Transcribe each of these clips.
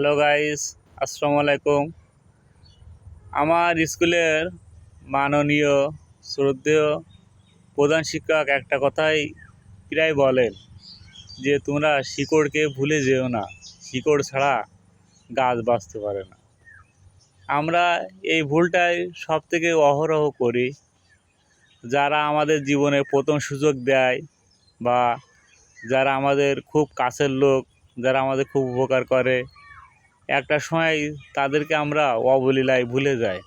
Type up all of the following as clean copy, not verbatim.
Hello guys, আসসালামু আলাইকুম। আমার স্কুলের মাননীয় শ্রদ্ধেয় প্রধান শিক্ষক একটা কথাই প্রায় বলেন যে তোমরা শিকড়কে ভুলে যেও না, শিকড় ছাড়া গাছ বাঁচতে পারে না। আমরা এই ভুলটাই সব থেকে অহরহ করি। যারা আমাদের জীবনে প্রথম সুযোগ দেয় বা যারা আমাদের খুব কাছের লোক, যারা আমাদের খুব উপকার করে, একটা সময় তাদেরকে আমরা অবলীলায় ভুলে যাই।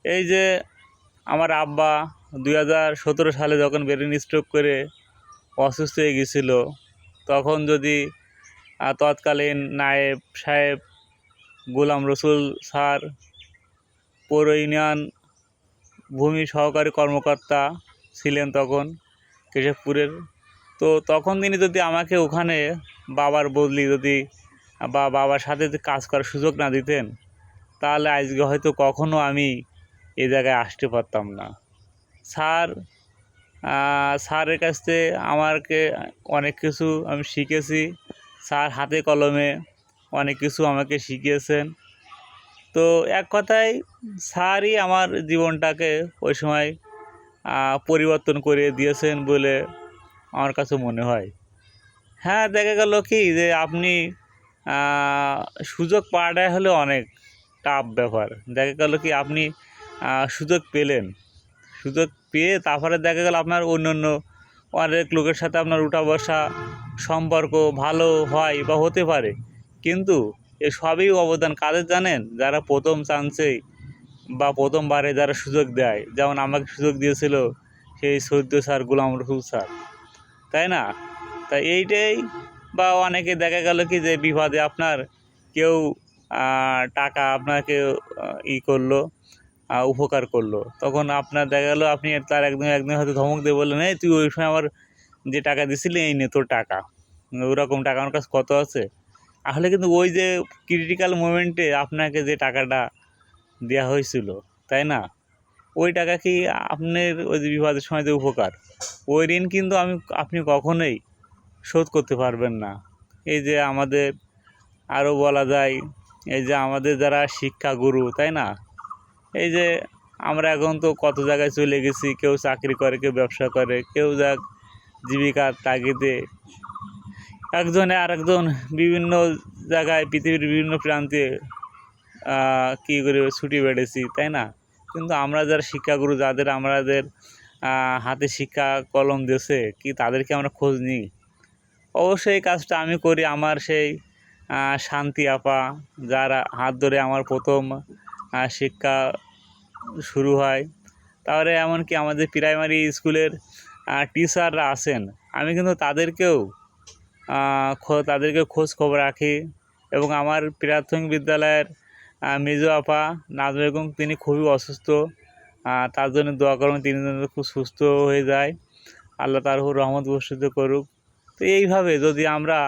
এই যে আমার আব্বা 2017 সালে যখন ব্রেন স্ট্রোক করে অসুস্থ হয়ে গেছিল, তখন যদি তৎকালীন নায়েব সাহেব গোলাম রসুল স্যার পৌর ইউনিয়ন ভূমি সহকারী কর্মকর্তা ছিলেন তখন কেশবপুরের, তো তখন তিনি যদি আমাকে ওখানে বাবার বদলি যদি বা বাবার সাথে যদি কাজ করার সুযোগ না দিতেন, তাহলে আজকে হয়তো কখনো আমি এই জায়গায় আসতে পারতাম না। স্যার স্যারের কাছ থেকে আমাকে অনেক কিছু আমি শিখেছি। স্যার হাতে কলমে অনেক কিছু আমাকে শিখিয়েছেন। তো এক কথায় স্যারই আমার জীবনটাকে ওই সময় পরিবর্তন করে দিয়েছেন বলে আমার কাছে মনে হয়। হ্যাঁ, দেখা গেল কি যে আপনি সুযোগ পাওয়াটাই হলো অনেক টাফ ব্যাপার। দেখা গেল কি আপনি সুযোগ পেলেন, সুযোগ পেয়ে তারপরে দেখা গেল আপনার অন্য অন্য অনেক লোকের সাথে আপনার উঠা বসা সম্পর্ক ভালো হয় বা হতে পারে, কিন্তু এ সবই অবদান কাদের জানেন? যারা প্রথম চান্সেই বা প্রথমবারে যারা সুযোগ দেয়, যেমন আমাকে সুযোগ দিয়েছিল সেই সৈয়দ স্যার, গোলাম রসুল স্যার, তাই না? তাই এইটাই, বা অনেকে দেখা গেল কি যে বিপদে আপনার কেউ টাকা আপনাকে করলো, উপকার করলো, তখন আপনার দেখা গেলো আপনি তার একদম একদিন হয়তো ধমক দিয়ে বললেন, এই তুই ওই সময় আমার যে টাকা দিছিলি, এই নে তোর টাকা, ওরকম টাকা আমার কাছে কত আছে। আসলে কিন্তু ওই যে ক্রিটিক্যাল মোমেন্টে আপনাকে যে টাকাটা দেওয়া হয়েছিল, তাই না, ওই টাকা কি আপনার ওই যে বিপদের সময় যে উপকার, ওই ঋণ কিন্তু আপনি কখনোই শোধ করতে পারবেন না। এই যে আমাদের আরও বলা যায়, এই যে আমাদের যারা শিক্ষাগুরু, তাই না, এই যে আমরা এখন তো কত জায়গায় চলে গেছি, কেউ চাকরি করে, কেউ ব্যবসা করে, কেউ যাক জীবিকার তাগিদে একজনে আরেকজন বিভিন্ন জায়গায় পৃথিবীর বিভিন্ন প্রান্তে কী করে ছুটি বেড়েছি, তাই না। কিন্তু আমরা যারা শিক্ষাগুরু, যাদের আমাদের হাতে শিক্ষা কলম দিয়েছে, কি তাদেরকে আমরা খোঁজ নিই? অবশ্যই এই কাজটা আমি করি। আমার সেই শান্তি আপা, যার হাত ধরে আমার প্রথম শিক্ষা শুরু হয়, তাহলে এমনকি আমাদের প্রাইমারি স্কুলের টিচাররা আছেন, আমি কিন্তু তাদেরকে খোঁজ খবর রাখি। এবং আমার প্রাথমিক বিদ্যালয়ের মেজো আপা নাজমা বেগম, তিনি খুবই অসুস্থ, তার জন্য দোয়া করবেন, তিনি যেন খুব সুস্থ হয়ে যায়, আল্লাহ তার উপর রহমত বর্ষিত করুক। তো এইভাবে যদি আমরা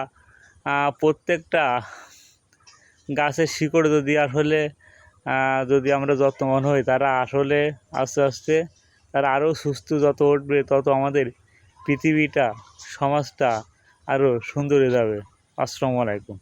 প্রত্যেকটা গাছের শিকড় যদি আসলে যদি আমরা যত্নবান হই, তারা আসলে আস্তে আস্তে তারা আরও সুস্থ যত উঠবে, তত আমাদের পৃথিবীটা, সমাজটা আরও সুন্দর হয়ে যাবে। আসসালামু আলাইকুম।